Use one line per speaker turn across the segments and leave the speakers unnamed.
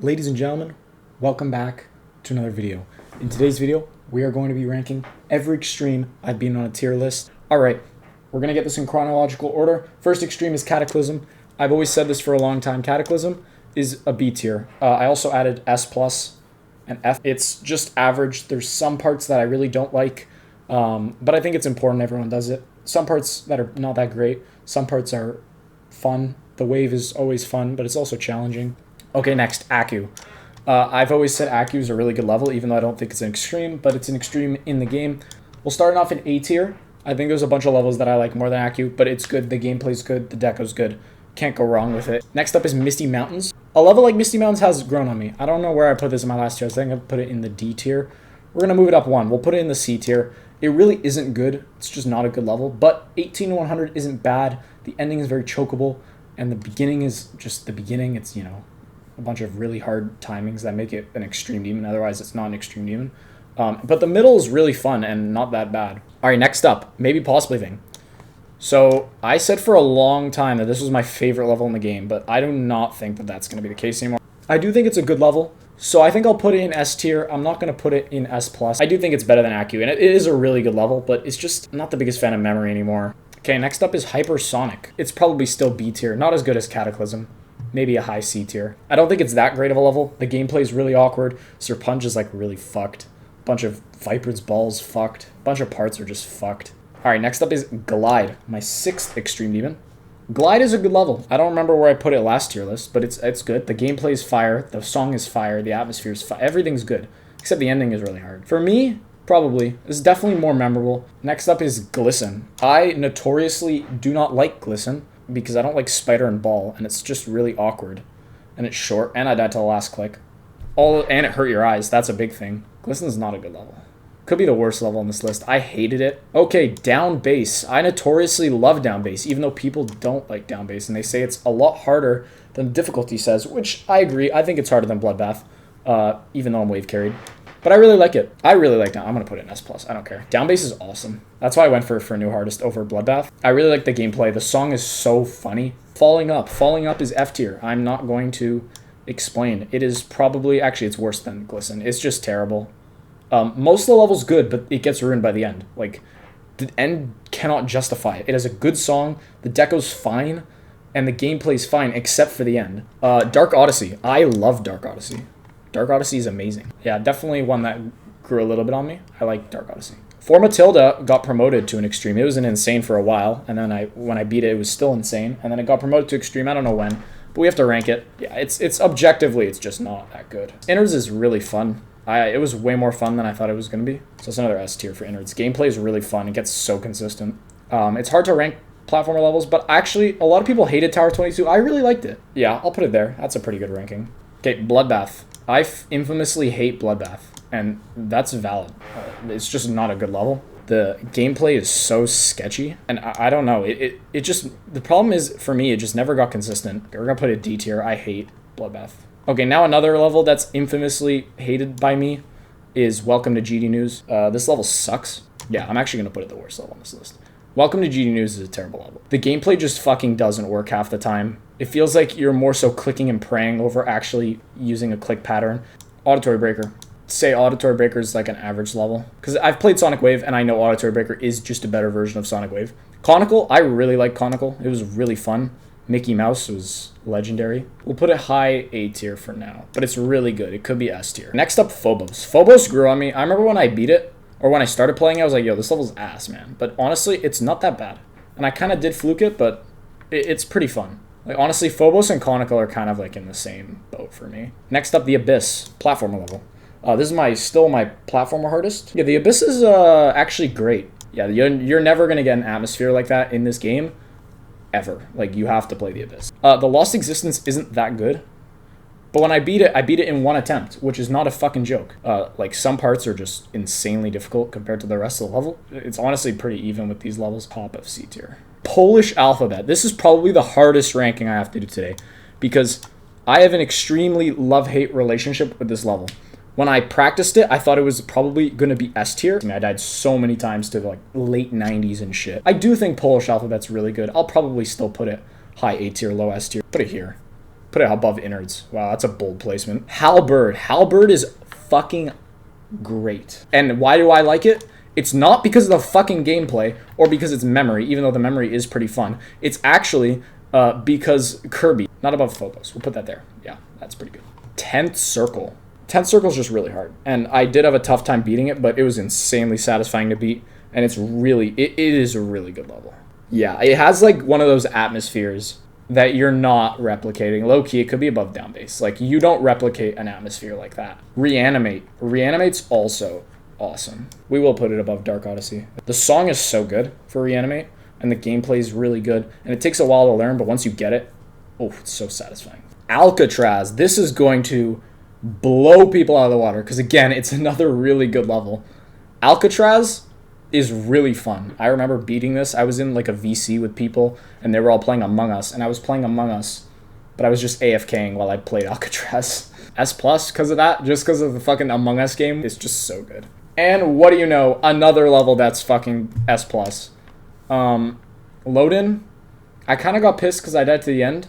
Ladies and gentlemen, welcome back to another video. In today's video, we are going to be ranking every extreme I've been on a tier list. Alright, we're going to get this in chronological order. First extreme is Cataclysm. I've always said this for a long time. Cataclysm is a B tier. I also added S plus and F. It's just average. There's some parts that I really don't like, but I think it's important everyone does it. Some parts that are not that great. Some parts are fun. The wave is always fun, but it's also challenging. Okay, next, Aku. I've always said Aku is a really good level, even though I don't think it's an extreme, but it's an extreme in the game. We'll start off in A tier. I think there's a bunch of levels that I like more than Aku, but it's good. The gameplay's good. The deco's good. Can't go wrong with it. Next up is Misty Mountains. A level like Misty Mountains has grown on me. I don't know where I put this in my last tier. I think I put it in the D tier. We're going to move it up one. We'll put it in the C tier. It really isn't good. It's just not a good level, but 18 to 100 isn't bad. The ending is very chokeable, and the beginning is just the beginning. It's, you know, a bunch of really hard timings that make it an extreme demon. Otherwise, it's not an extreme demon. But the middle is really fun and not that bad. All right, next up, maybe possibly thing. So I said for a long time that this was my favorite level in the game, but I do not think that that's going to be the case anymore. I do think it's a good level, so I think I'll put it in S tier. I'm not going to put it in S plus. I do think it's better than Aku, and it is a really good level, but it's just not the biggest fan of memory anymore. Okay, next up is Hypersonic. It's probably still B tier, not as good as Cataclysm. Maybe a high C tier. I don't think it's that great of a level. The gameplay is really awkward. Sir Punch is like really fucked. Bunch of Viper's balls fucked. Bunch of parts are just fucked. Alright, next up is Glide, my 6th extreme demon. Glide is a good level. I don't remember where I put it last tier list, but it's good. The gameplay is fire. The song is fire. The atmosphere is fire. Everything's good. Except the ending is really hard. For me, probably. It's definitely more memorable. Next up is Glisten. I notoriously do not like Glisten, because I don't like Spider and Ball, and it's just really awkward. And it's short, and I died to the last click. And it hurt your eyes. That's a big thing. Glisten's not a good level. Could be the worst level on this list. I hated it. Okay, Down Bass. I notoriously love Down Bass, even though people don't like Down Bass, and they say it's a lot harder than the difficulty says, which I agree. I think it's harder than Bloodbath, even though I'm wave carried. But I really like it. I really like Down. I'm going to put it in S+. I don't care. Down Bass is awesome. That's why I went for New Hardest over Bloodbath. I really like the gameplay. The song is so funny. Falling Up. Falling Up is F tier. I'm not going to explain. It is probably... Actually, it's worse than Glisten. It's just terrible. Most of the level's good, but it gets ruined by the end. Like, the end cannot justify it. It has a good song. The deco's fine. And the gameplay's fine, except for the end. Dark Odyssey. I love Dark Odyssey. Dark Odyssey is amazing. Yeah, definitely one that grew a little bit on me. I like Dark Odyssey. For Matilda got promoted to an extreme. It was an insane for a while, and then when I beat it, it was still insane, and then it got promoted to extreme. I don't know when, but we have to rank it. Yeah, it's objectively, it's just not that good. Innards is really fun. It was way more fun than I thought it was going to be. So it's another S tier for Innards. Gameplay is really fun. It gets so consistent. It's hard to rank platformer levels, but actually, a lot of people hated Tower 22. I really liked it. Yeah, I'll put it there. That's a pretty good ranking. Okay, Bloodbath. I infamously hate Bloodbath, and that's valid. It's just not a good level. The gameplay is so sketchy, and I don't know. It just... The problem is, for me, it just never got consistent. We're going to put it D tier. I hate Bloodbath. Okay, now another level that's infamously hated by me is Welcome to GD News. This level sucks. Yeah, I'm actually going to put it the worst level on this list. Welcome to GD News is a terrible level. The gameplay just fucking doesn't work half the time. It feels like you're more so clicking and praying over actually using a click pattern. Auditory Breaker. Say Auditory Breaker is like an average level. Because I've played Sonic Wave, and I know Auditory Breaker is just a better version of Sonic Wave. Conical, I really like Conical. It was really fun. Mickey Mouse was legendary. We'll put it high A tier for now, but it's really good. It could be S tier. Next up, Phobos. Phobos grew on me. I remember when I beat it, or when I started playing, I was like, yo, this level's ass, man. But honestly, it's not that bad. And I kind of did fluke it, but it's pretty fun. Like, honestly, Phobos and Conical are kind of like in the same boat for me. Next up, the Abyss. Platformer level. This is still my platformer hardest. Yeah, the Abyss is actually great. Yeah, you're never going to get an atmosphere like that in this game. Ever. Like, you have to play the Abyss. The Lost Existence isn't that good. But when I beat it in one attempt, which is not a fucking joke. Like, some parts are just insanely difficult compared to the rest of the level. It's honestly pretty even with these levels. Top of C tier. Polish Alphabet. This is probably the hardest ranking I have to do today, because I have an extremely love-hate relationship with this level. When I practiced it, I thought it was probably going to be S tier. I mean, I died so many times to like late 90s and shit. I do think Polish Alphabet's really good. I'll probably still put it high A tier, low S tier. Put it here. Put it above innards. Wow, that's a bold placement. Halberd. Halberd is fucking great. And why do I like it? It's not because of the fucking gameplay or because it's memory, even though the memory is pretty fun. It's actually because Kirby. Not above Phobos. We'll put that there. Yeah, that's pretty good. 10th Circle. 10th Circle is just really hard. And I did have a tough time beating it, but it was insanely satisfying to beat. And it's really, it is a really good level. Yeah, it has like one of those atmospheres that you're not replicating. Low-key, it could be above down base. Like, you don't replicate an atmosphere like that. Reanimate. Reanimate's also awesome. We will put it above Dark Odyssey. The song is so good for Reanimate, and the gameplay is really good. And it takes a while to learn, but once you get it, oh, it's so satisfying. Alcatraz. This is going to blow people out of the water, because again, it's another really good level. Alcatraz is really fun. I remember beating this. I was in like a VC with people, and they were all playing Among Us, and I was playing Among Us, but I was just AFKing while I played Alcatraz. S+, because of that, just because of the fucking Among Us game, it's just so good. And what do you know? Another level that's fucking S+. Load-in, I kind of got pissed because I died to the end,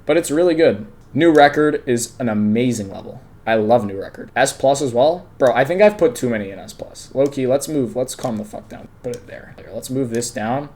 but it's really good. New Record is an amazing level. I love New Record. S+ as well. Bro, I think I've put too many in S+. Low-key, let's move. Let's calm the fuck down. Put it there. Let's move this down.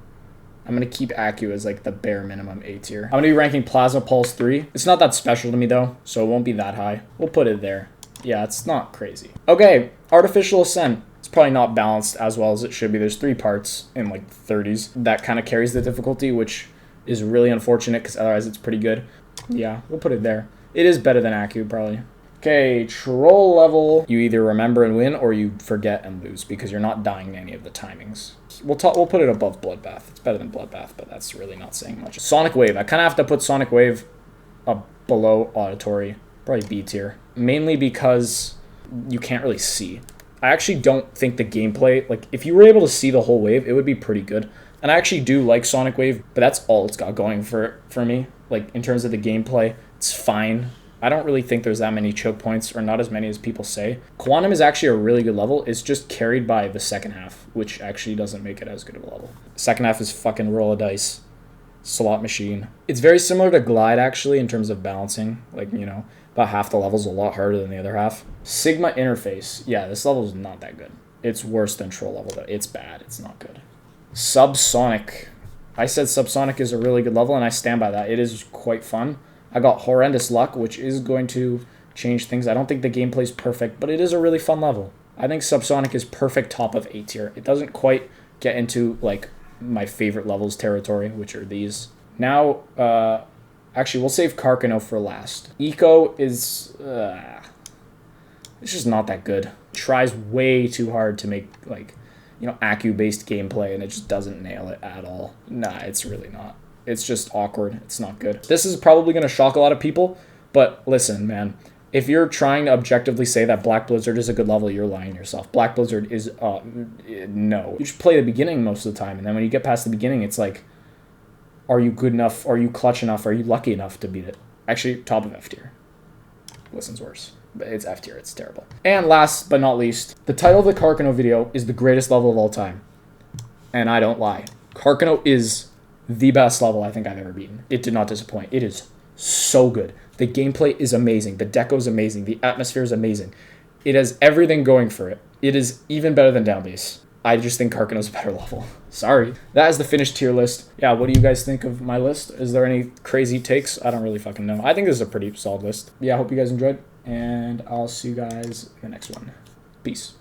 I'm going to keep Accu as like the bare minimum A tier. I'm going to be ranking Plasma Pulse 3. It's not that special to me though, so it won't be that high. We'll put it there. Yeah, it's not crazy. Okay, Artificial Ascent. It's probably not balanced as well as it should be. There's 3 parts in like 30s. That kind of carries the difficulty, which is really unfortunate because otherwise it's pretty good. Yeah, we'll put it there. It is better than Accu, probably. Okay, Troll level. You either remember and win, or you forget and lose, because you're not dying to any of the timings. We'll put it above Bloodbath. It's better than Bloodbath, but that's really not saying much. Sonic Wave. I kind of have to put Sonic Wave below Auditory. Probably B tier. Mainly because you can't really see. I actually don't think the gameplay, like, if you were able to see the whole wave, it would be pretty good. And I actually do like Sonic Wave, but that's all it's got going for me. Like, in terms of the gameplay, it's fine. I don't really think there's that many choke points, or not as many as people say. Quantum is actually a really good level. It's just carried by the second half, which actually doesn't make it as good of a level. Second half is fucking roll of dice. Slot machine. It's very similar to Glide, actually, in terms of balancing. Like, you know, about half the level's a lot harder than the other half. Sigma Interface. Yeah, this level is not that good. It's worse than Troll level, though. It's bad. It's not good. Subsonic. I said Subsonic is a really good level, and I stand by that. It is quite fun. I got Horrendous Luck, which is going to change things. I don't think the gameplay's perfect, but it is a really fun level. I think Subsonic is perfect top of A tier. It doesn't quite get into, like, my favorite levels territory, which are these. Now, actually, we'll save Carcano for last. Eco is, it's just not that good. It tries way too hard to make, like, you know, Accu-based gameplay, and it just doesn't nail it at all. Nah, it's really not. It's just awkward. It's not good. This is probably going to shock a lot of people, but listen, man. If you're trying to objectively say that Black Blizzard is a good level, you're lying to yourself. Black Blizzard is, no. You just play the beginning most of the time, and then when you get past the beginning, it's like, are you good enough? Are you clutch enough? Are you lucky enough to beat it? Actually, top of F tier. Listen's worse. But it's F tier. It's terrible. And last but not least, the title of the Carcano video is the greatest level of all time. And I don't lie. Carcano is the best level I think I've ever beaten. It did not disappoint. It is so good. The gameplay is amazing. The deco is amazing. The atmosphere is amazing. It has everything going for it. It is even better than Down Base. I just think Carcano's a better level. Sorry. That is the finished tier list. Yeah, what do you guys think of my list? Is there any crazy takes? I don't really fucking know. I think this is a pretty solid list. Yeah, I hope you guys enjoyed, and I'll see you guys in the next one. Peace.